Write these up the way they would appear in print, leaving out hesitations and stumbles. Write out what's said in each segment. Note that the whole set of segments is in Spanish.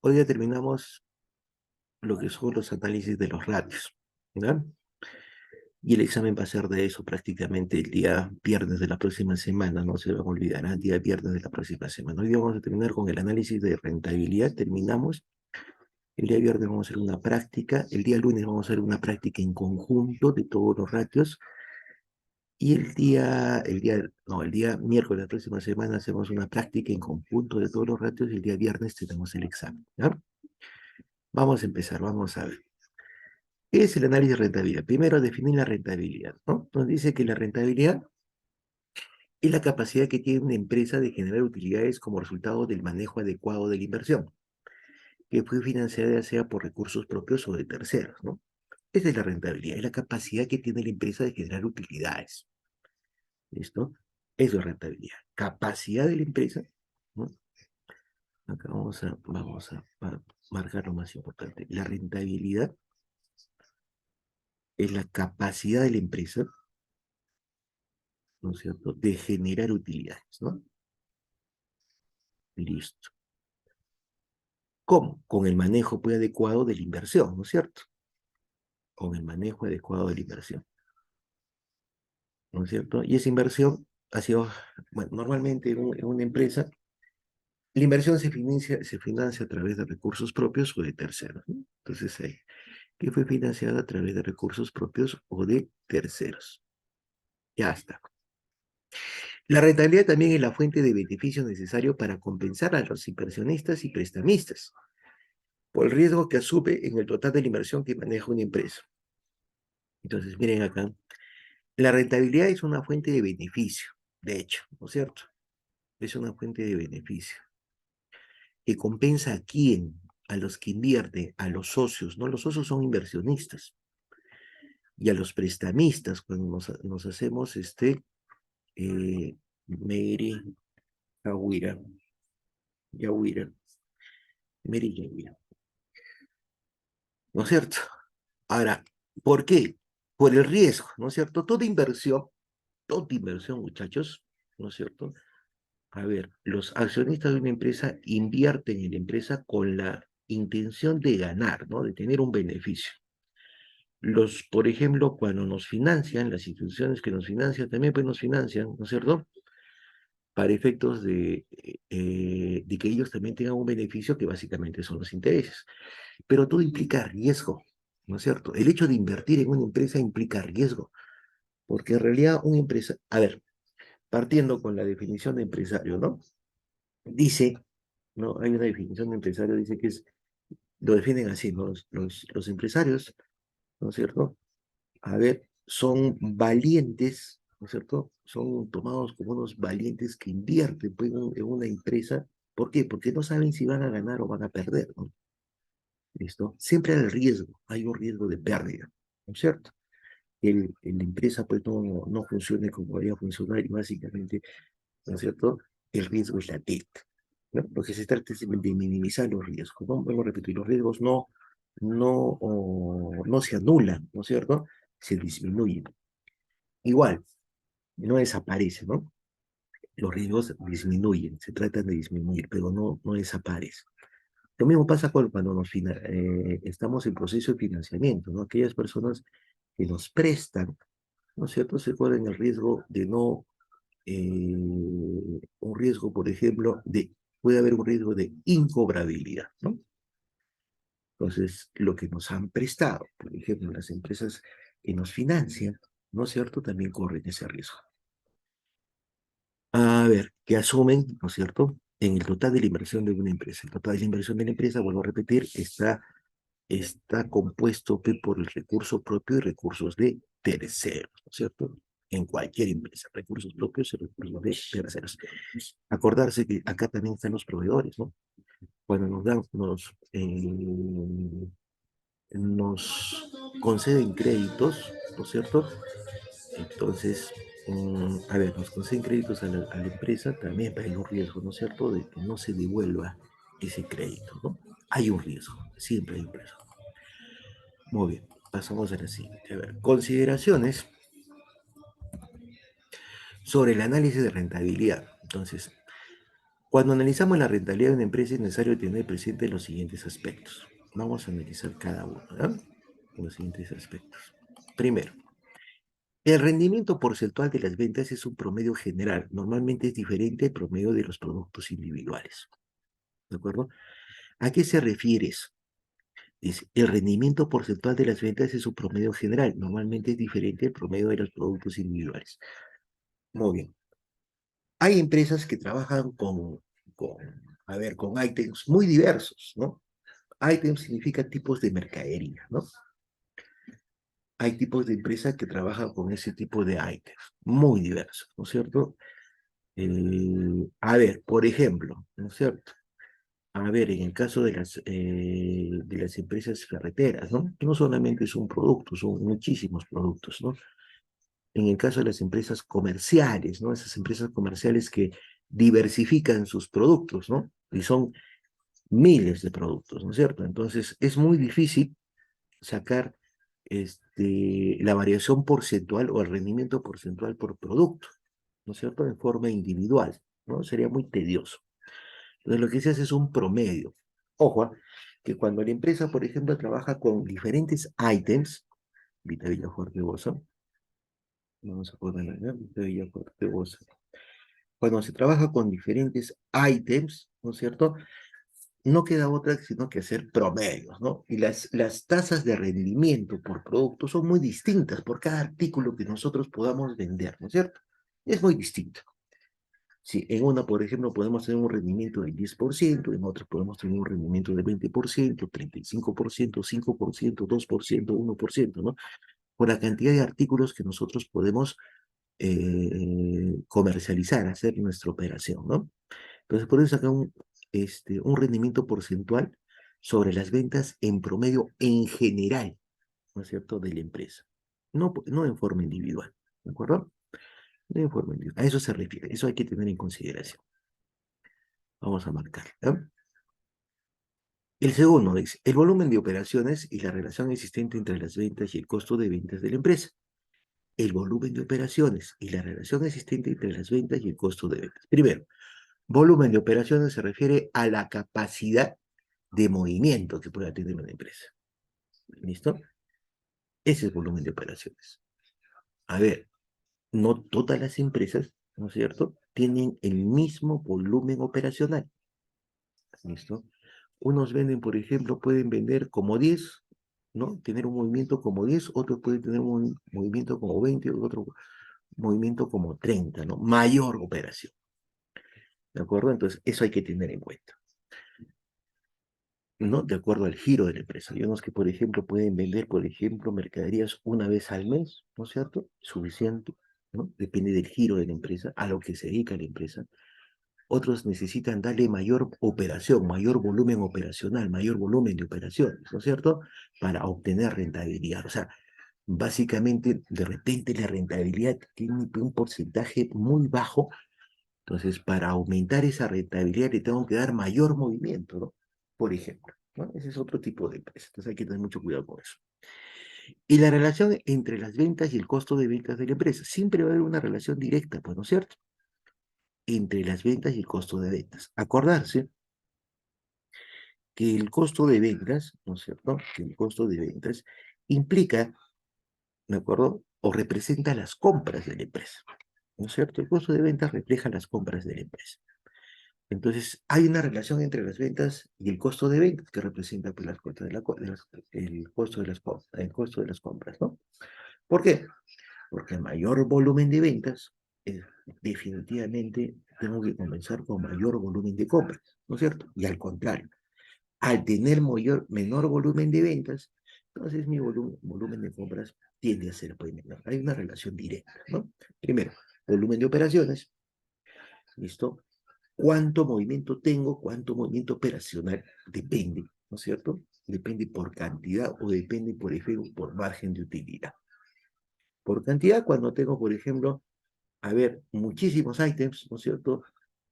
Hoy ya terminamos lo que son los análisis de los ratios, ¿ya? Y el examen va a ser de eso prácticamente el día viernes de la próxima semana, no se lo olvidará, el día viernes de la próxima semana. Hoy día vamos a terminar con el análisis de rentabilidad, terminamos. El día viernes vamos a hacer una práctica, el día lunes vamos a hacer una práctica en conjunto de todos los ratios, y el día miércoles de la próxima semana hacemos una práctica en conjunto de todos los ratios, y el día viernes tenemos el examen, ¿ya? Vamos a empezar, vamos a ver. ¿Qué es el análisis de rentabilidad? Primero, definir la rentabilidad, ¿no? Nos dice que la rentabilidad es la capacidad que tiene una empresa de generar utilidades como resultado del manejo adecuado de la inversión, que fue financiada ya sea por recursos propios o de terceros, ¿no? Esa es la rentabilidad, es la capacidad que tiene la empresa de generar utilidades, ¿listo? Eso es rentabilidad. Capacidad de la empresa, ¿no? Acá vamos a marcar lo más importante. La rentabilidad es la capacidad de la empresa, ¿no es cierto?, de generar utilidades, ¿no? Listo. ¿Cómo? Con el manejo pues, adecuado de la inversión, ¿no es cierto? Con el manejo adecuado de la inversión, ¿no es cierto? Y esa inversión ha sido, bueno, normalmente en una empresa, la inversión se financia a través de recursos propios o de terceros, ¿no? Entonces, que fue financiada a través de recursos propios o de terceros. Ya está. La rentabilidad también es la fuente de beneficio necesario para compensar a los inversionistas y prestamistas por el riesgo que asume en el total de la inversión que maneja una empresa. Entonces, miren acá, la rentabilidad es una fuente de beneficio, de hecho, ¿no es cierto? Es una fuente de beneficio que compensa a quién, a los que invierten, a los socios, ¿no? Los socios son inversionistas y a los prestamistas cuando nos hacemos Mary, Yawira, Yawira, Mary Yawira, ¿no es cierto? Ahora, ¿por qué? Por el riesgo, ¿no es cierto? Toda inversión, muchachos, ¿no es cierto? A ver, los accionistas de una empresa invierten en la empresa con la intención de ganar, ¿no? De tener un beneficio. Por ejemplo, cuando nos financian, las instituciones que nos financian también pues nos financian, ¿no es cierto? Para efectos de que ellos también tengan un beneficio que básicamente son los intereses. Pero todo implica riesgo, ¿no es cierto? El hecho de invertir en una empresa implica riesgo, porque en realidad una empresa, a ver, partiendo con la definición de empresario, ¿no? Dice, ¿no? Hay una definición de empresario, dice que lo definen así, ¿no? Los empresarios, ¿no es cierto? A ver, son valientes, ¿no es cierto? Son tomados como unos valientes que invierten pues, en una empresa. ¿Por qué? Porque no saben si van a ganar o van a perder, ¿no? ¿Listo? Siempre hay un riesgo de pérdida, ¿no es cierto? La empresa pues no funcione como debería funcionar y básicamente, ¿no es cierto? El riesgo es latente, ¿no? Lo que se trata es de minimizar los riesgos, ¿no? Vuelvo a repetir, los riesgos no se anulan, ¿no es cierto? Se disminuyen. Igual, no desaparecen, ¿no? Los riesgos disminuyen, se tratan de disminuir, pero no desaparecen. Lo mismo pasa cuando estamos en proceso de financiamiento, ¿no? Aquellas personas que nos prestan, ¿no es cierto? Se corren el riesgo de un riesgo, por ejemplo, puede haber un riesgo de incobrabilidad, ¿no? Entonces, lo que nos han prestado, por ejemplo, las empresas que nos financian, ¿no es cierto? También corren ese riesgo. A ver, que asumen, ¿no es cierto?, en el total de la inversión de una empresa. El total de la inversión de la empresa, vuelvo a repetir, está compuesto por el recurso propio y recursos de terceros, ¿no es cierto? En cualquier empresa, recursos propios y recursos de terceros. Acordarse que acá también están los proveedores, ¿no? Cuando nos conceden créditos, ¿no es cierto? Entonces, a ver, nos conceden créditos a la empresa, también hay un riesgo, ¿no es cierto?, de que no se devuelva ese crédito, ¿no? Hay un riesgo, siempre hay un riesgo. Muy bien, pasamos a la siguiente. A ver, consideraciones sobre el análisis de rentabilidad. Entonces, Cuando analizamos la rentabilidad de una empresa es necesario tener presente los siguientes aspectos. Vamos a analizar cada uno, ¿verdad? Los siguientes aspectos. Primero, el rendimiento porcentual de las ventas es un promedio general. Normalmente es diferente al promedio de los productos individuales. ¿De acuerdo? ¿A qué se refiere eso? Dice, el rendimiento porcentual de las ventas es un promedio general. Normalmente es diferente al promedio de los productos individuales. Muy bien. Hay empresas que trabajan con, a ver, con ítems muy diversos, ¿no? Items significa tipos de mercadería, ¿no? Hay tipos de empresas que trabajan con ese tipo de items, muy diversos, ¿no es cierto? A ver, por ejemplo, ¿no es cierto? A ver, en el caso de las empresas ferreteras, ¿no? No solamente es un producto, son muchísimos productos, ¿no? En el caso de las empresas comerciales, ¿no? Esas empresas comerciales que diversifican sus productos, ¿no? Y son miles de productos, ¿no es cierto? Entonces, es muy difícil sacar la variación porcentual o el rendimiento porcentual por producto, ¿no es cierto? En forma individual, ¿no? Sería muy tedioso. Entonces, lo que se hace es un promedio. Ojo, que cuando la empresa, por ejemplo, trabaja con diferentes items, Vita Villafuerte Bosa, vamos a poner acá, Vita Villafuerte Bosa. Cuando se trabaja con diferentes items, ¿no es cierto? No queda otra sino que hacer promedios, ¿no? Y las tasas de rendimiento por producto son muy distintas por cada artículo que nosotros podamos vender, ¿no es cierto? Es muy distinto. Si en una, por ejemplo, podemos tener un rendimiento del 10%, en otra podemos tener un rendimiento del 20%, 35%, 5%, 2%, 1%, ¿no? Por la cantidad de artículos que nosotros podemos comercializar, hacer nuestra operación, ¿no? Entonces, por eso sacar un rendimiento porcentual sobre las ventas en promedio en general, ¿no es cierto?, de la empresa. No, no en forma individual, ¿de acuerdo? No en forma individual. A eso se refiere, eso hay que tener en consideración. Vamos a marcar, ¿no? El segundo dice, el volumen de operaciones y la relación existente entre las ventas y el costo de ventas de la empresa. El volumen de operaciones y la relación existente entre las ventas y el costo de ventas. Primero, volumen de operaciones se refiere a la capacidad de movimiento que pueda tener una empresa. ¿Listo? Ese es el volumen de operaciones. A ver, no todas las empresas, ¿no es cierto?, tienen el mismo volumen operacional. ¿Listo? Unos venden, por ejemplo, pueden vender como 10, ¿no? Tener un movimiento como 10, otros pueden tener un movimiento como 20, otro movimiento como 30, ¿no? Mayor operación. ¿De acuerdo? Entonces, eso hay que tener en cuenta. ¿No? De acuerdo al giro de la empresa. Hay unos que, por ejemplo, pueden vender, por ejemplo, mercaderías una vez al mes, ¿no es cierto? Suficiente, ¿no? Depende del giro de la empresa, a lo que se dedica la empresa. Otros necesitan darle mayor operación, mayor volumen operacional, mayor volumen de operaciones, ¿no es cierto? Para obtener rentabilidad. O sea, básicamente, de repente la rentabilidad tiene un porcentaje muy bajo, entonces para aumentar esa rentabilidad le tengo que dar mayor movimiento, ¿no? Por ejemplo, ¿no? Ese es otro tipo de empresa, entonces hay que tener mucho cuidado con eso. Y la relación entre las ventas y el costo de ventas de la empresa. Siempre va a haber una relación directa, pues, ¿no es cierto? Entre las ventas y el costo de ventas. Acordarse que el costo de ventas, ¿no es cierto? Que el costo de ventas implica, ¿de acuerdo? O representa las compras de la empresa, ¿no es cierto? El costo de ventas refleja las compras de la empresa. Entonces, hay una relación entre las ventas y el costo de ventas que representa pues, las cuotas el costo de el costo de las compras, ¿no? ¿Por qué? Porque a mayor volumen de ventas, definitivamente tengo que comenzar con mayor volumen de compras, ¿no es cierto? Y al contrario, al tener menor volumen de ventas, entonces mi volumen de compras tiende a ser pues, menor. Hay una relación directa, ¿no? Primero, volumen de operaciones, ¿listo? ¿Cuánto movimiento tengo? ¿Cuánto movimiento operacional? Depende, ¿no es cierto? Depende por cantidad o depende, por ejemplo, por margen de utilidad. Por cantidad, cuando tengo, por ejemplo, a ver, muchísimos ítems, ¿no es cierto?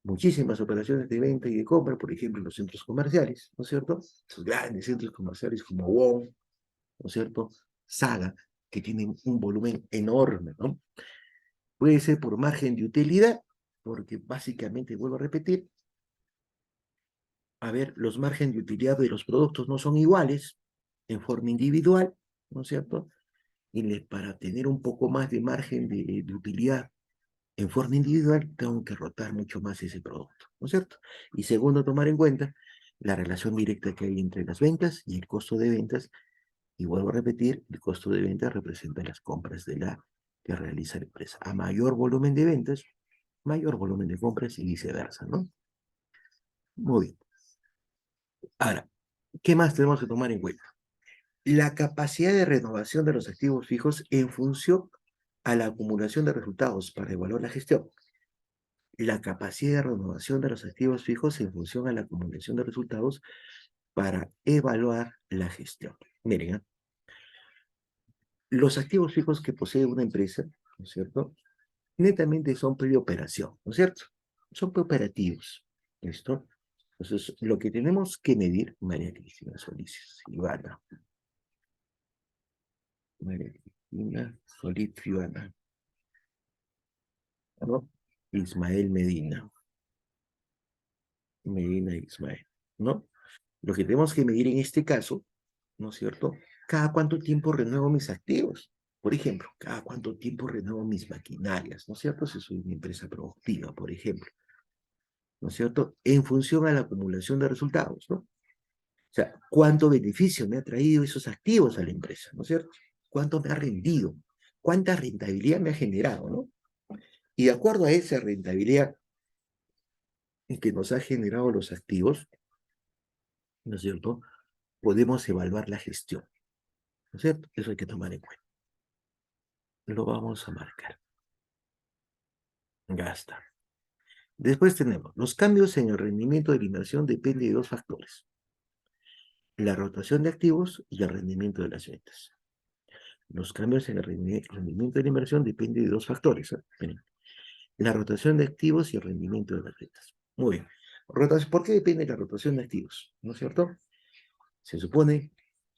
Muchísimas operaciones de venta y de compra, por ejemplo, en los centros comerciales, ¿no es cierto? Esos grandes centros comerciales como WOM, ¿no es cierto? Saga, que tienen un volumen enorme, ¿no? Puede ser por margen de utilidad, porque básicamente, vuelvo a repetir, a ver, los márgenes de utilidad de los productos no son iguales en forma individual, ¿no es cierto? Y para tener un poco más de margen de utilidad en forma individual, tengo que rotar mucho más ese producto, ¿no es cierto? Y segundo, tomar en cuenta la relación directa que hay entre las ventas y el costo de ventas. Y vuelvo a repetir, el costo de ventas representa las compras que realiza la empresa. A mayor volumen de ventas, mayor volumen de compras y viceversa, ¿no? Muy bien. Ahora, ¿qué más tenemos que tomar en cuenta? La capacidad de renovación de los activos fijos en función a la acumulación de resultados para evaluar la gestión. La capacidad de renovación de los activos fijos en función a la acumulación de resultados para evaluar la gestión. Miren, los activos fijos que posee una empresa, ¿no es cierto? Netamente son preoperación, ¿no es cierto? Son preoperativos. ¿Listo? Entonces, lo que tenemos que medir, María Cristina Solís Ivana, María Cristina Solís Ivana, ¿no? Ismael Medina, Medina Ismael, ¿no? Lo que tenemos que medir en este caso, ¿no es cierto? ¿Cada cuánto tiempo renuevo mis activos? Por ejemplo, ¿cada cuánto tiempo renuevo mis maquinarias? ¿No es cierto? Si soy una empresa productiva, por ejemplo, ¿no es cierto? En función a la acumulación de resultados, ¿no? O sea, ¿cuánto beneficio me ha traído esos activos a la empresa? ¿No es cierto? ¿Cuánto me ha rendido? ¿Cuánta rentabilidad me ha generado? ¿No? Y de acuerdo a esa rentabilidad que nos ha generado los activos, ¿no es cierto? Podemos evaluar la gestión, ¿no es cierto? Eso hay que tomar en cuenta. Lo vamos a marcar. Gasta. Después tenemos, los cambios en el rendimiento de la inversión dependen de dos factores: la rotación de activos y el rendimiento de las ventas. Los cambios en el rendimiento de la inversión dependen de dos factores, ¿eh? Miren, la rotación de activos y el rendimiento de las ventas. Muy bien. ¿Por qué depende la rotación de activos? ¿No es cierto? Se supone,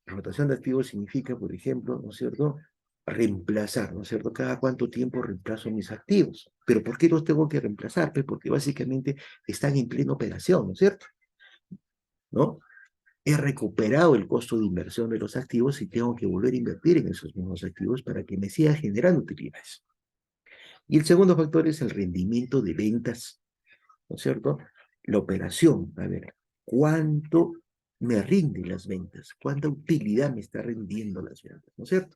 rotación de activos significa, por ejemplo, ¿no es cierto? Reemplazar, ¿no es cierto? ¿Cada cuánto tiempo reemplazo mis activos? ¿Pero por qué los tengo que reemplazar? Pues porque básicamente están en plena operación, ¿no es cierto? ¿No? He recuperado el costo de inversión de los activos y tengo que volver a invertir en esos mismos activos para que me siga generando utilidades. Y el segundo factor es el rendimiento de ventas, ¿no es cierto? La operación, a ver, ¿cuánto me rinden las ventas? ¿Cuánta utilidad me está rindiendo las ventas? ¿No es cierto?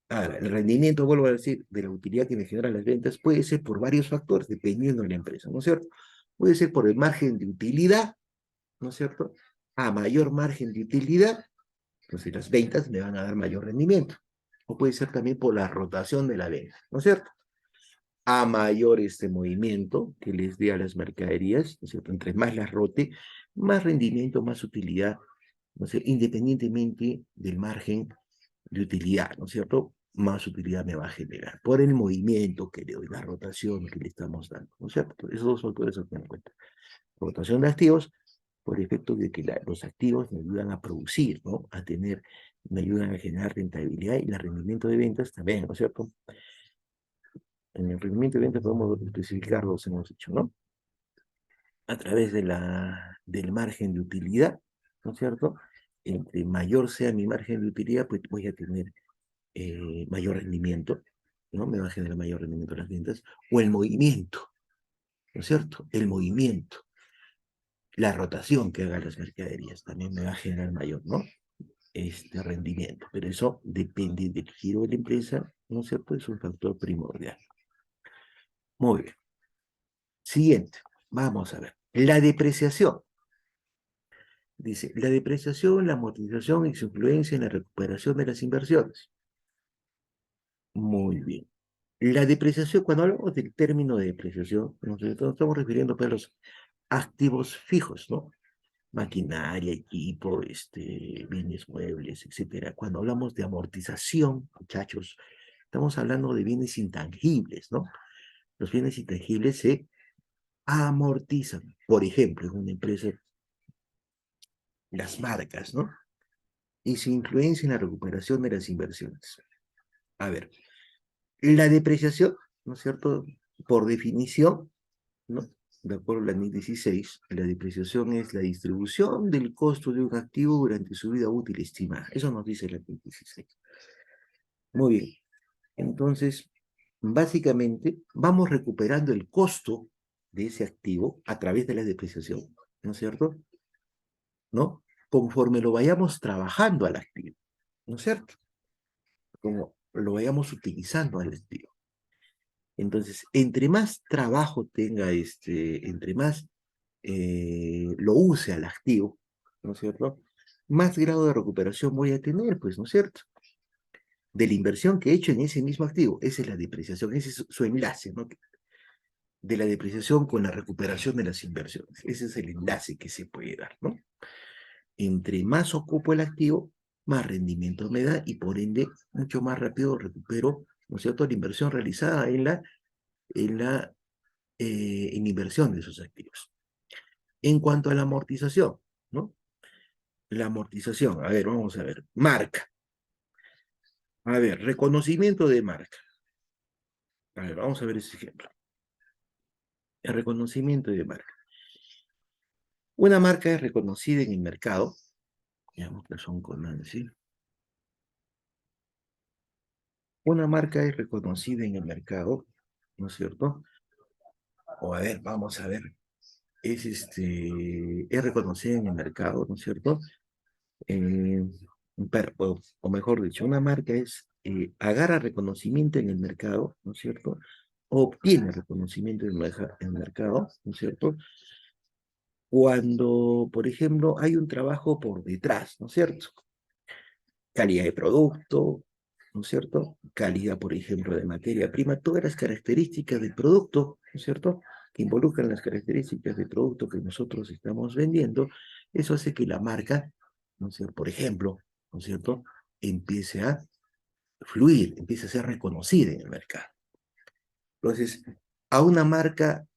Ahora, el rendimiento, vuelvo a decir, de la utilidad que me generan las ventas puede ser por varios factores, dependiendo de la empresa, ¿no es cierto? Puede ser por el margen de utilidad, ¿no es cierto? A mayor margen de utilidad, entonces las ventas me van a dar mayor rendimiento. O puede ser también por la rotación de la venta, ¿no es cierto? A mayor este movimiento que les dé a las mercaderías, ¿no es cierto? Entre más las rote, más rendimiento, más utilidad, ¿no es cierto? Independientemente del margen de utilidad, ¿no es cierto? Más utilidad me va a generar por el movimiento que le doy, la rotación que le estamos dando, ¿no es cierto? Esos dos factores se tienen en cuenta. Rotación de activos, por efecto de que los activos me ayudan a producir, ¿no? A tener, me ayudan a generar rentabilidad y el rendimiento de ventas también, ¿no es cierto? En el rendimiento de ventas podemos especificarlos, hemos dicho, ¿no? A través del margen de utilidad, ¿no es cierto? Entre mayor sea mi margen de utilidad, pues voy a tener mayor rendimiento, ¿no? Me va a generar mayor rendimiento en las ventas, o el movimiento, ¿no es cierto? El movimiento, la rotación que hagan las mercaderías también me va a generar mayor, ¿no? Este rendimiento, pero eso depende del giro de la empresa, ¿no es cierto? Es un factor primordial. Muy bien. Siguiente, vamos a ver. La depreciación. Dice, la depreciación, la amortización y su influencia en la recuperación de las inversiones. Muy bien. La depreciación, cuando hablamos del término de depreciación, nos estamos refiriendo pues, a los activos fijos, ¿no? Maquinaria, equipo, bienes muebles, etcétera. Cuando hablamos de amortización, muchachos, estamos hablando de bienes intangibles, ¿no? Los bienes intangibles se amortizan. Por ejemplo, en una empresa, las marcas, ¿no? Y su influencia en la recuperación de las inversiones. A ver, la depreciación, ¿no es cierto? Por definición, ¿no? de acuerdo a la NIC 16, la depreciación es la distribución del costo de un activo durante su vida útil estimada. Eso nos dice la NIC 16. Muy bien. Entonces, básicamente, vamos recuperando el costo de ese activo a través de la depreciación, ¿no es cierto? ¿No? Conforme lo vayamos trabajando al activo, ¿no es cierto? Como lo vayamos utilizando al activo. Entonces, entre más trabajo tenga entre más lo use al activo, ¿no es cierto? Más grado de recuperación voy a tener, pues, ¿no es cierto? De la inversión que he hecho en ese mismo activo. Esa es la depreciación, ese es su enlace, ¿no? De la depreciación con la recuperación de las inversiones. Ese es el enlace que se puede dar, ¿no? Entre más ocupo el activo, más rendimiento me da y por ende mucho más rápido recupero, ¿no es cierto?, la inversión realizada en inversión de esos activos. En cuanto a la amortización, ¿no? La amortización, a ver, vamos a ver, marca. A ver, reconocimiento de marca. A ver, vamos a ver ese ejemplo. El reconocimiento de marca. Una marca es reconocida en el mercado, digamos que son con Nancy. Una marca es reconocida en el mercado, ¿no es cierto? O a ver, vamos a ver, es reconocida en el mercado, ¿no es cierto? Eh, o mejor dicho, una marca agarra reconocimiento en el mercado, ¿no es cierto? Obtiene reconocimiento en el mercado, ¿no es cierto? Cuando, por ejemplo, hay un trabajo por detrás, ¿no es cierto? Calidad de producto, ¿no es cierto? Calidad, por ejemplo, de materia prima, todas las características del producto, ¿no es cierto? Que involucran las características del producto que nosotros estamos vendiendo, eso hace que la marca, ¿no es cierto? Por ejemplo, ¿no es cierto? Empiece a fluir, empiece a ser reconocida en el mercado. Entonces, a una marca,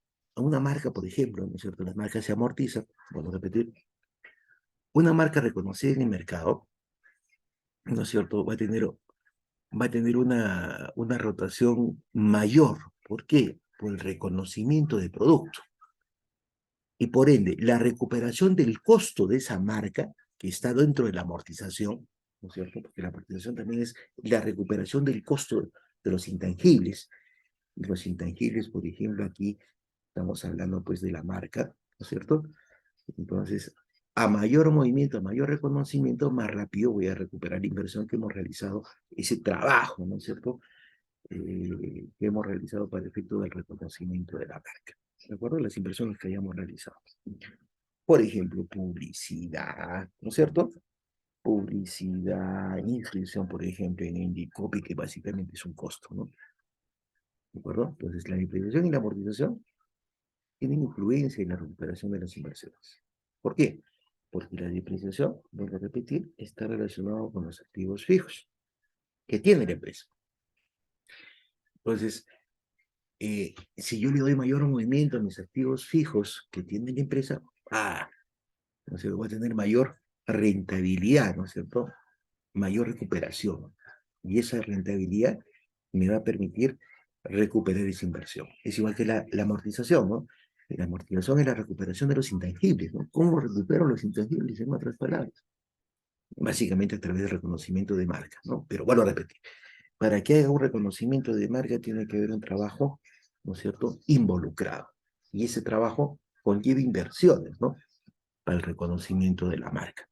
por ejemplo, ¿no es cierto? Las marcas se amortizan, vuelvo a repetir, una marca reconocida en el mercado, ¿no es cierto? Va a tener una rotación mayor. ¿Por qué? Por el reconocimiento de producto. Y por ende, la recuperación del costo de esa marca, que está dentro de la amortización, ¿no es cierto? Porque la amortización también es la recuperación del costo de los intangibles. De los intangibles, por ejemplo, aquí estamos hablando pues de la marca, ¿no es cierto? Entonces, a mayor movimiento, a mayor reconocimiento, más rápido voy a recuperar la inversión que hemos realizado, ese trabajo, ¿no es cierto? Que hemos realizado para el efecto del reconocimiento de la marca. ¿De acuerdo? Las inversiones que hayamos realizado. Por ejemplo, publicidad, ¿no es cierto? Publicidad, inscripción, por ejemplo, en Indicopy, que básicamente es un costo, ¿no? ¿De acuerdo? Entonces, la depreciación y la amortización tienen influencia en la recuperación de las inversiones. ¿Por qué? Porque la depreciación, vuelvo a repetir, está relacionada con los activos fijos que tiene la empresa. Entonces, si yo le doy mayor movimiento a mis activos fijos que tiene la empresa, ¿no es cierto? Voy a tener mayor rentabilidad, ¿no es cierto? Mayor recuperación. Y esa rentabilidad me va a permitir recuperar esa inversión. Es igual que la amortización, ¿no? La amortización es la recuperación de los intangibles, ¿no? ¿Cómo recupero los intangibles? En otras palabras, básicamente a través del reconocimiento de marca, ¿no? Pero bueno, a repetir, para que haya un reconocimiento de marca tiene que haber un trabajo, ¿no es cierto?, involucrado. Y ese trabajo conlleva inversiones, ¿no?, para el reconocimiento de la marca.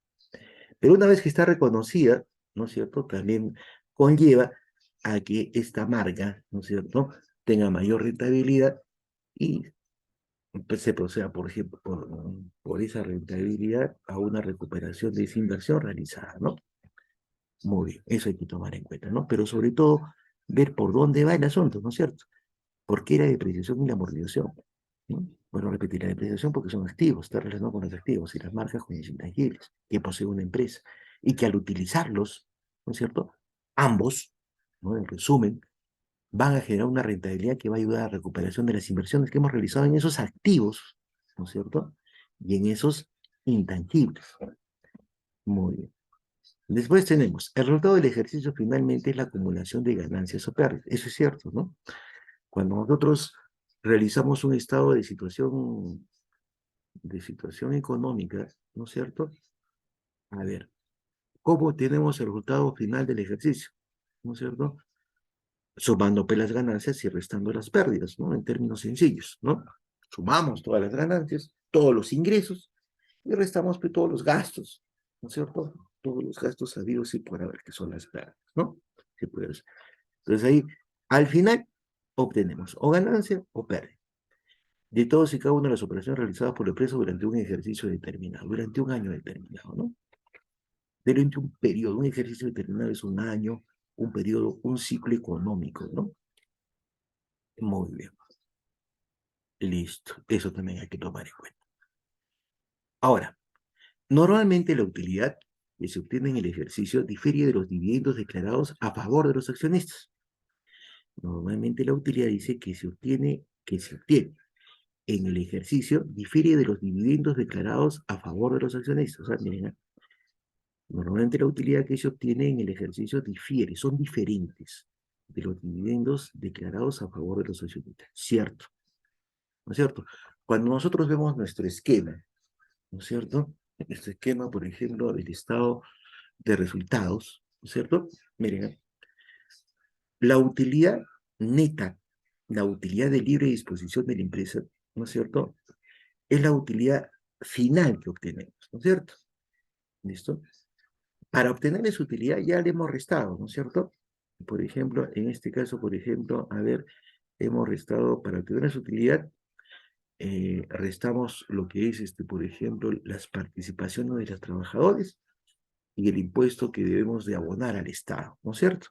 Pero una vez que está reconocida, ¿no es cierto?, también conlleva a que esta marca, ¿no es cierto?, tenga mayor rentabilidad y se proceda, por ejemplo, por esa rentabilidad a una recuperación de esa inversión realizada, ¿no? Muy bien, eso hay que tomar en cuenta, ¿no? Pero sobre todo, ver por dónde va el asunto, ¿no es cierto? ¿Por qué la depreciación y la amortización? ¿No? Bueno, repetir, la depreciación porque son activos, está relacionado con los activos y las marcas con los intangibles que posee una empresa y que al utilizarlos, ¿no es cierto? Ambos, ¿no? En resumen, van a generar una rentabilidad que va a ayudar a la recuperación de las inversiones que hemos realizado en esos activos, ¿no es cierto? Y en esos intangibles. Muy bien. Después tenemos, el resultado del ejercicio finalmente es la acumulación de ganancias o pérdidas. Eso es cierto, ¿no? Cuando nosotros realizamos un estado de situación económica, ¿no es cierto? A ver, ¿cómo tenemos el resultado final del ejercicio? ¿No es cierto? Sumando pues, las ganancias y restando las pérdidas, ¿no? En términos sencillos, ¿no? Sumamos todas las ganancias, todos los ingresos y restamos pues, todos los gastos, ¿no es cierto? Todos los gastos habidos y por haber, que son las pérdidas, ¿no? Sí, pues. Entonces ahí, al final, obtenemos o ganancia o pérdida de todos y cada una de las operaciones realizadas por la empresa durante un ejercicio determinado, durante un año determinado, ¿no? Durante un periodo, un ejercicio determinado es un año, un periodo, un ciclo económico, ¿no? Muy bien. Listo. Eso también hay que tomar en cuenta. Ahora, normalmente la utilidad que se obtiene en el ejercicio difiere de los dividendos declarados a favor de los accionistas. Normalmente la utilidad dice que se obtiene en el ejercicio difiere de los dividendos declarados a favor de los accionistas. O sea, miren, normalmente la utilidad que se obtiene en el ejercicio difiere, son diferentes de los dividendos declarados a favor de los accionistas. Cierto, ¿no es cierto? Cuando nosotros vemos nuestro esquema, ¿no es cierto? Este esquema, por ejemplo, del estado de resultados, ¿no es cierto? Miren, la utilidad neta, la utilidad de libre disposición de la empresa, ¿no es cierto? Es la utilidad final que obtenemos, ¿no es cierto? ¿Listo? Para obtener esa utilidad ya le hemos restado, ¿no es cierto? Por ejemplo, en este caso, por ejemplo, a ver, hemos restado, para obtener esa utilidad, restamos lo que es, por ejemplo, las participaciones de los trabajadores y el impuesto que debemos de abonar al Estado, ¿no es cierto?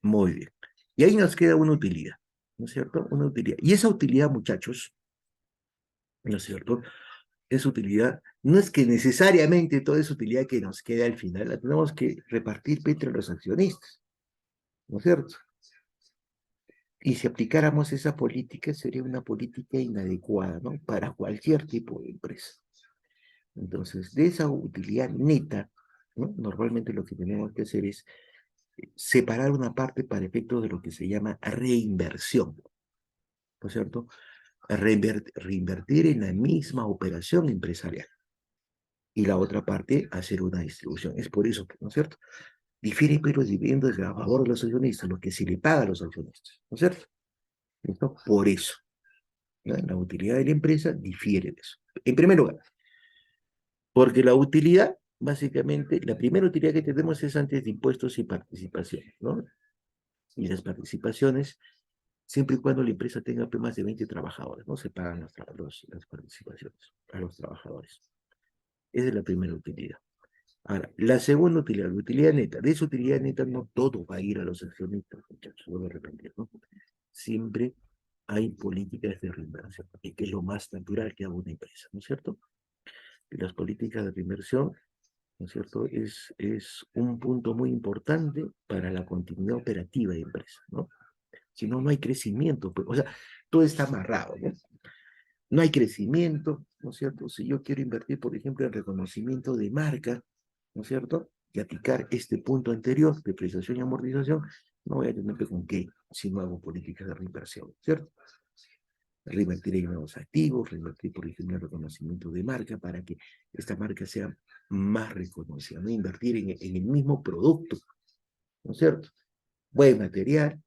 Muy bien. Y ahí nos queda una utilidad, ¿no es cierto? Una utilidad. Y esa utilidad, muchachos, ¿no es cierto? Esa utilidad, no es que necesariamente toda esa utilidad que nos queda al final la tenemos que repartir entre los accionistas, ¿no es cierto? Y si aplicáramos esa política, sería una política inadecuada, ¿no? Para cualquier tipo de empresa. Entonces, de esa utilidad neta, ¿no? Normalmente lo que tenemos que hacer es separar una parte para efectos de lo que se llama reinversión, ¿no es cierto? Reinvertir en la misma operación empresarial. Y la otra parte, hacer una distribución. Es por eso que, ¿no es cierto? Difiere, pero dividiendo a favor de los accionistas, lo que se le paga a los accionistas, ¿no es cierto? ¿Listo? Por eso, ¿no? La utilidad de la empresa difiere de eso. En primer lugar, porque la utilidad, básicamente, la primera utilidad que tenemos es antes de impuestos y participaciones, ¿no? Y las participaciones, siempre y cuando la empresa tenga más de 20 trabajadores, ¿no? Se pagan las participaciones a los trabajadores. Esa es la primera utilidad. Ahora, la segunda utilidad, la utilidad neta. De esa utilidad neta no todo va a ir a los accionistas, muchachos, vuelvo a repetir, ¿no? Siempre hay políticas de reinversión, que es lo más natural que haga una empresa, ¿no es cierto? Y las políticas de reinversión, ¿no es cierto? Es un punto muy importante para la continuidad operativa de empresa, ¿no? Si no, no hay crecimiento, pues, o sea, todo está amarrado, ¿no? No hay crecimiento, ¿no es cierto? Si yo quiero invertir, por ejemplo, en reconocimiento de marca, ¿no es cierto? Y aplicar este punto anterior, depreciación y amortización, no voy a tener que con qué si no hago políticas de reinversión, ¿cierto? Reinvertir en nuevos activos, reinvertir, por ejemplo, en reconocimiento de marca para que esta marca sea más reconocida, no invertir en el mismo producto, ¿no es cierto? Buen material,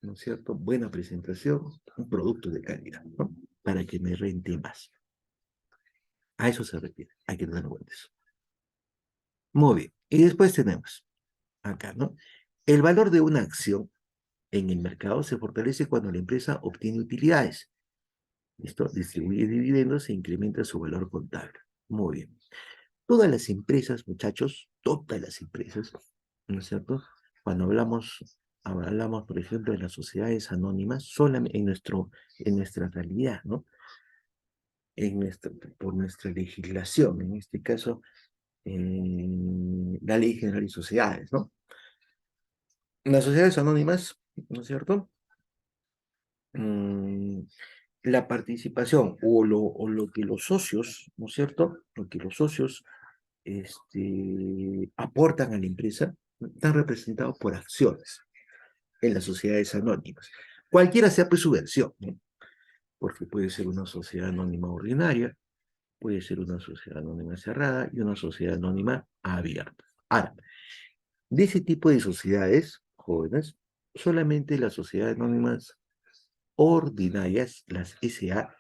¿no es cierto? Buena presentación, un producto de calidad, ¿no? Para que me rente más. A eso se refiere, hay que tener en cuenta eso. Muy bien, y después tenemos acá, ¿no? El valor de una acción en el mercado se fortalece cuando la empresa obtiene utilidades. ¿Listo? Distribuye dividendos e incrementa su valor contable. Muy bien. Todas las empresas, muchachos, todas las empresas, ¿no es cierto? Cuando hablamos, por ejemplo, de las sociedades anónimas, solamente en nuestra realidad, ¿no? Por nuestra legislación, en este caso, la Ley General de Sociedades, ¿no? Las sociedades anónimas, ¿no es cierto? Mm, la participación o lo que los socios, ¿no es cierto? Lo que los socios aportan a la empresa están representados por acciones en las sociedades anónimas. Cualquiera sea pues su versión, ¿no? Porque puede ser una sociedad anónima ordinaria, puede ser una sociedad anónima cerrada y una sociedad anónima abierta. Ahora, de ese tipo de sociedades, jóvenes, solamente las sociedades anónimas ordinarias, las SA,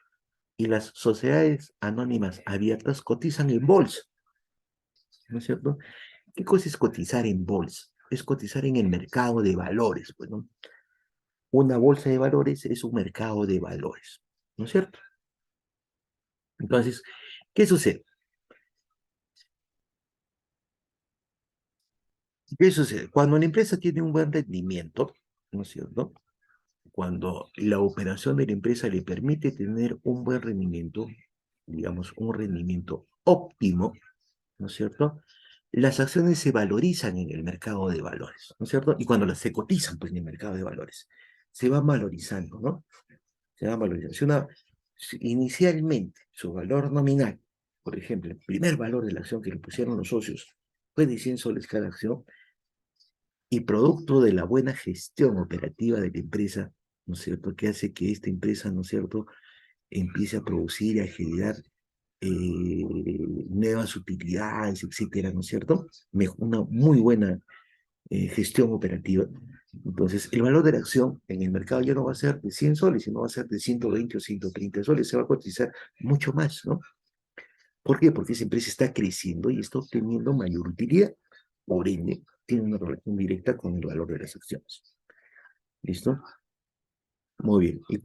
y las sociedades anónimas abiertas cotizan en bolsa, ¿no es cierto? ¿Qué cosa es cotizar en bolsa? Es cotizar en el mercado de valores. Bueno, una bolsa de valores es un mercado de valores, ¿no es cierto? Entonces, ¿qué sucede? ¿Qué sucede? Cuando una empresa tiene un buen rendimiento, ¿no es cierto? Cuando la operación de la empresa le permite tener un buen rendimiento, digamos, un rendimiento óptimo, ¿no es cierto? Las acciones se valorizan en el mercado de valores, ¿no es cierto? Y cuando las se cotizan, pues, en el mercado de valores, se van valorizando, ¿no? Se van valorizando. Si inicialmente su valor nominal, por ejemplo, el primer valor de la acción que le pusieron los socios fue de 100 soles cada acción, y producto de la buena gestión operativa de la empresa, ¿no es cierto?, que hace que esta empresa, ¿no es cierto?, empiece a producir y a generar nuevas utilidades, etcétera, ¿no es cierto? Una muy buena gestión operativa. Entonces, el valor de la acción en el mercado ya no va a ser de 100 soles, sino va a ser de 120 o 130 soles, se va a cotizar mucho más, ¿no? ¿Por qué? Porque esa empresa está creciendo y está obteniendo mayor utilidad. Por ende, tiene una relación directa con el valor de las acciones. ¿Listo? Muy bien. Y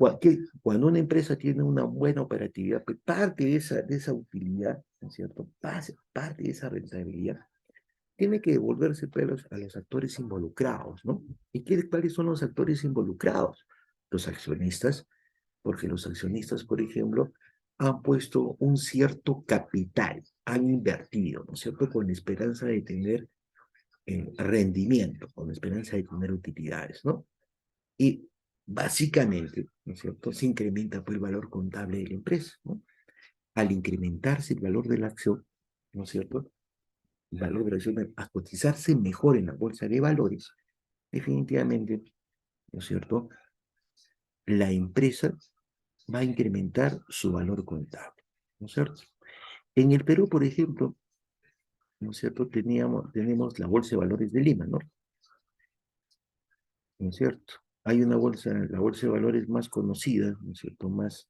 cuando una empresa tiene una buena operatividad, pues parte de esa utilidad, ¿no es cierto? Parte de esa rentabilidad, tiene que devolverse pues, a los actores involucrados, ¿no? ¿Y cuáles son los actores involucrados? Los accionistas, porque los accionistas, por ejemplo, han puesto un cierto capital, han invertido, ¿no es cierto?, con la esperanza de tener rendimiento, con la esperanza de tener utilidades, ¿no? Y básicamente, ¿no es cierto?, se incrementa pues, el valor contable de la empresa, ¿no? Al incrementarse el valor de la acción, ¿no es cierto?, el valor de la acción a cotizarse mejor en la bolsa de valores, definitivamente, ¿no es cierto?, la empresa va a incrementar su valor contable, ¿no es cierto? En el Perú, por ejemplo, ¿no es cierto?, tenemos la Bolsa de Valores de Lima, ¿no? ¿No es cierto? Hay una bolsa, la Bolsa de Valores más conocida, ¿no es cierto?, más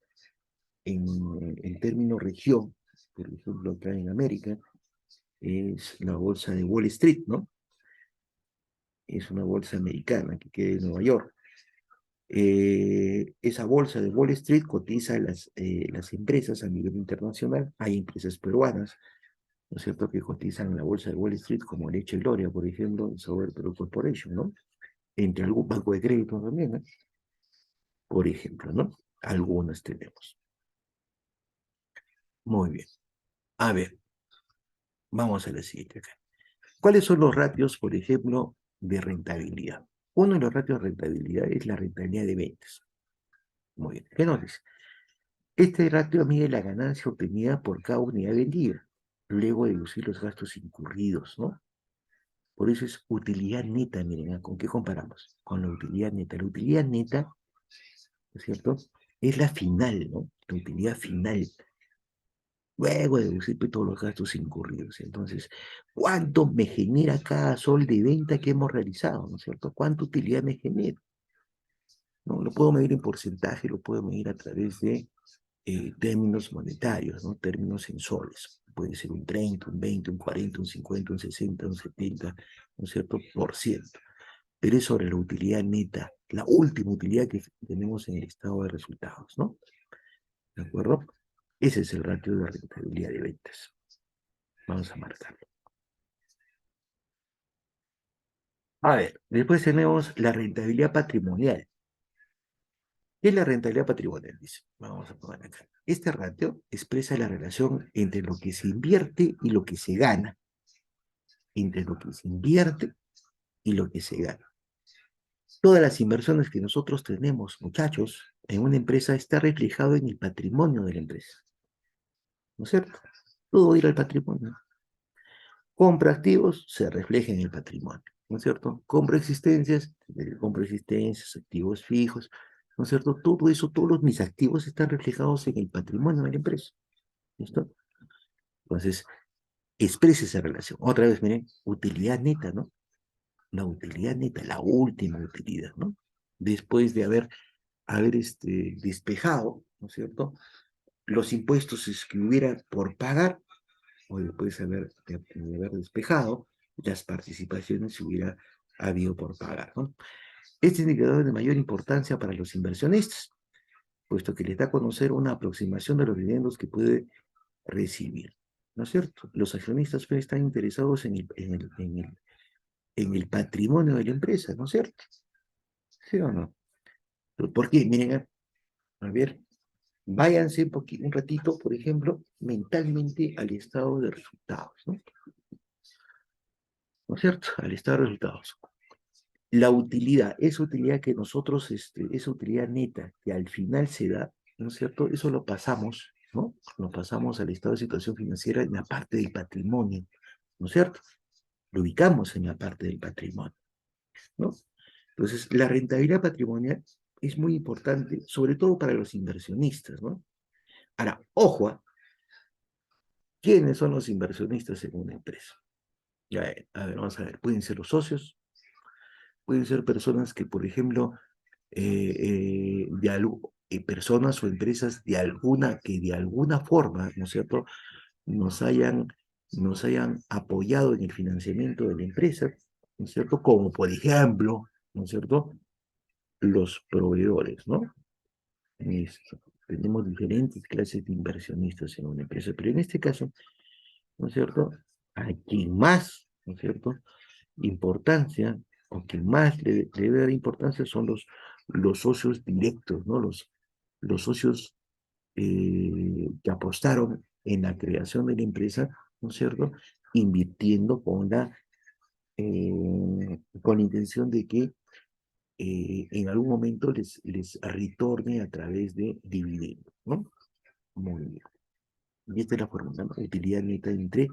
en términos región, por ejemplo, acá en América, es la Bolsa de Wall Street, ¿no? Es una bolsa americana que queda en Nueva York. Esa bolsa de Wall Street cotiza las empresas a nivel internacional. Hay empresas peruanas, ¿no es cierto?, que cotizan en la bolsa de Wall Street, como Leche Gloria, por ejemplo, Sauber Peru Corporation, ¿no? Entre algún banco de crédito también, ¿no? Por ejemplo, ¿no? Algunas tenemos. Muy bien. A ver, vamos a la siguiente acá. ¿Cuáles son los ratios, por ejemplo, de rentabilidad? Uno de los ratios de rentabilidad es la rentabilidad de ventas. Muy bien. ¿Qué nos dice? Este ratio mide la ganancia obtenida por cada unidad vendida, luego de deducir los gastos incurridos, ¿no? Por eso es utilidad neta, miren, ¿ah? ¿Con qué comparamos? Con la utilidad neta. La utilidad neta, ¿no es cierto?, es la final, ¿no? La utilidad final, luego de deducir pues, todos los gastos incurridos. Entonces, ¿cuánto me genera cada sol de venta que hemos realizado, ¿no es cierto? ¿Cuánta utilidad me genera? ¿No? Lo puedo medir en porcentaje, lo puedo medir a través de términos monetarios, ¿no? Términos en soles. Puede ser un 30, un 20, un 40, un 50, un 60, un 70, ¿no es cierto?, por ciento. Pero es sobre la utilidad neta, la última utilidad que tenemos en el estado de resultados, ¿no? ¿De acuerdo? Ese es el ratio de rentabilidad de ventas. Vamos a marcarlo. A ver, después tenemos la rentabilidad patrimonial. ¿Qué es la rentabilidad patrimonial? Dice, vamos a poner acá. Este ratio expresa la relación entre lo que se invierte y lo que se gana. Entre lo que se invierte y lo que se gana. Todas las inversiones que nosotros tenemos, muchachos, en una empresa está reflejado en el patrimonio de la empresa. ¿No es cierto? Todo ir al patrimonio. Compra activos, se refleja en el patrimonio. ¿No es cierto? Compra existencias, activos fijos, ¿no es cierto? Todo eso, todos mis activos están reflejados en el patrimonio de la empresa, ¿listo? Entonces, expresa esa relación. Otra vez, miren, utilidad neta, ¿no? La utilidad neta, la última utilidad, ¿no? Después de haber despejado, ¿no es cierto? Los impuestos que hubiera por pagar, o después de haber despejado las participaciones que hubiera habido por pagar, ¿no? Este indicador es de mayor importancia para los inversionistas, puesto que les da a conocer una aproximación de los dividendos que puede recibir, ¿no es cierto? Los accionistas pues, están interesados en el patrimonio de la empresa, ¿no es cierto? ¿Sí o no? ¿Por qué? Miren, a ver, váyanse un ratito, por ejemplo, mentalmente al estado de resultados, ¿no? ¿No es cierto? Al estado de resultados. La utilidad, esa utilidad que nosotros, esa utilidad neta que al final se da, ¿no es cierto? Eso lo pasamos, ¿no? Lo pasamos al estado de situación financiera en la parte del patrimonio, ¿no es cierto? Lo ubicamos en la parte del patrimonio, ¿no? Entonces, la rentabilidad patrimonial es muy importante, sobre todo para los inversionistas, ¿no? Ahora, ojo, ¿quiénes son los inversionistas en una empresa? Ya, a ver, vamos a ver, pueden ser los socios, pueden ser personas que, por ejemplo, personas o empresas que de alguna forma, ¿no es cierto?, nos hayan, nos hayan apoyado en el financiamiento de la empresa, ¿no es cierto?, como por ejemplo, ¿no es cierto?, los proveedores, ¿no? Esto. Tenemos diferentes clases de inversionistas en una empresa, pero en este caso, ¿no es cierto?, a quien más, ¿no es cierto?, importancia, o quien más le debe dar importancia son los socios directos, ¿no? Los socios que apostaron en la creación de la empresa, ¿no es cierto?, invirtiendo con la intención de que en algún momento les retorne a través de dividendos, ¿no? Muy bien. Y esta es la fórmula, ¿no? Utilidad neta entre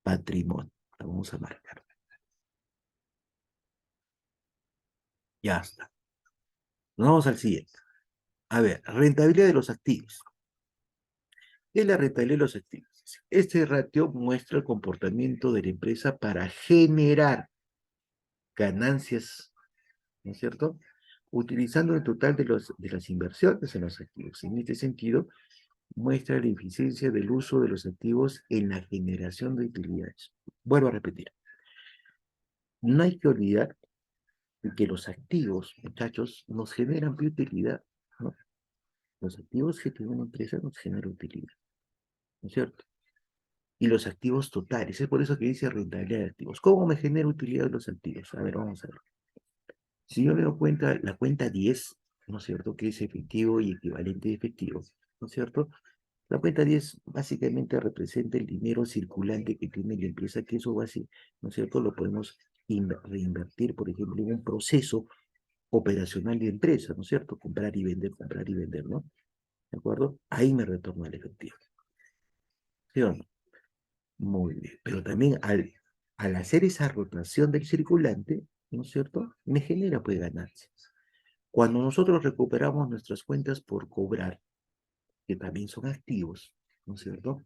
patrimonio. La vamos a marcar. Ya está. Nos vamos al siguiente. A ver, rentabilidad de los activos. ¿Qué es la rentabilidad de los activos? Este ratio muestra el comportamiento de la empresa para generar ganancias, ¿no es cierto?, utilizando el total de las inversiones en los activos. En este sentido, muestra la eficiencia del uso de los activos en la generación de utilidades. Vuelvo a repetir, no hay que olvidar que los activos, muchachos, nos generan utilidad, ¿no? Los activos que tiene una empresa nos generan utilidad, ¿no es cierto? Y los activos totales, es por eso que dice rentabilidad de activos. ¿Cómo me genera utilidad de los activos? A ver, vamos a ver. Si yo me doy cuenta, la cuenta 10, ¿no es cierto?, que es efectivo y equivalente de efectivo, ¿no es cierto? La cuenta 10 básicamente representa el dinero circulante que tiene la empresa, que eso ¿no es cierto?, lo podemos reinvertir, por ejemplo, en un proceso operacional de empresa, ¿no es cierto? Comprar y vender, ¿no? ¿De acuerdo? Ahí me retorna el efectivo. ¿Sí o no? Muy bien. Pero también al hacer esa rotación del circulante, ¿no es cierto?, me genera pues ganancias. Cuando nosotros recuperamos nuestras cuentas por cobrar, que también son activos, ¿no es cierto?,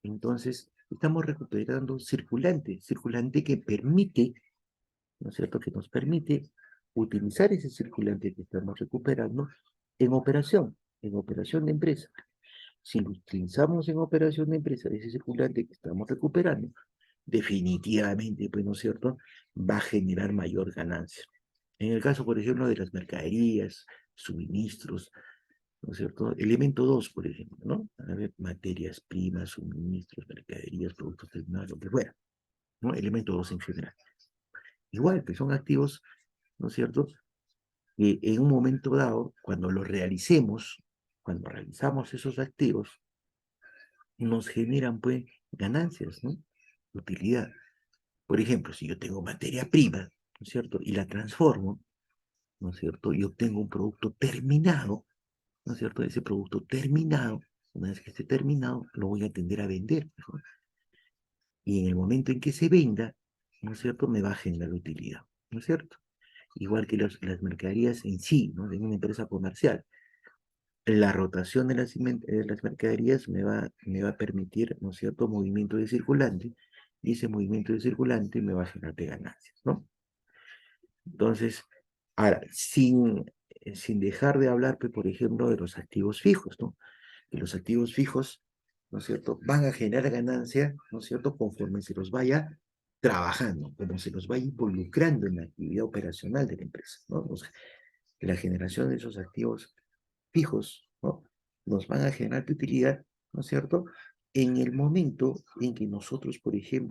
entonces estamos recuperando circulante que permite, ¿no es cierto?, que nos permite utilizar ese circulante que estamos recuperando en operación de empresa. Si lo utilizamos en operación de empresa, ese circulante que estamos recuperando, definitivamente, pues, ¿no es cierto?, va a generar mayor ganancia. En el caso, por ejemplo, de las mercaderías, suministros, ¿no es cierto? Elemento 2, por ejemplo, ¿no? A ver, materias primas, suministros, mercaderías, productos terminados, lo que fuera, ¿no? Elemento 2 en general. Igual, que son activos, ¿no es cierto?, que en un momento dado, cuando realizamos esos activos, nos generan, pues, ganancias, ¿no? Utilidad. Por ejemplo, si yo tengo materia prima, ¿no es cierto?, y la transformo, ¿no es cierto?, y obtengo un producto terminado, ¿no es cierto?, ese producto terminado, una vez que esté terminado, lo voy a tender a vender, ¿no? Y en el momento en que se venda, ¿no es cierto?, me va a generar utilidad, ¿no es cierto? igual que las mercaderías en sí, ¿no? De una empresa comercial. La rotación de las mercaderías me va a permitir, ¿no es cierto?, movimiento de circulante, y ese movimiento de circulante me va a generar de ganancias, ¿no? Entonces, ahora, sin dejar de hablar, pues, por ejemplo, de los activos fijos, ¿no? Que los activos fijos, ¿no es cierto?, van a generar ganancia, ¿no es cierto?, conforme se los vaya trabajando, como se los vaya involucrando en la actividad operacional de la empresa, ¿no? O sea, la generación de esos activos fijos, ¿no? Nos van a generar utilidad, ¿no es cierto? En el momento en que nosotros, por ejemplo,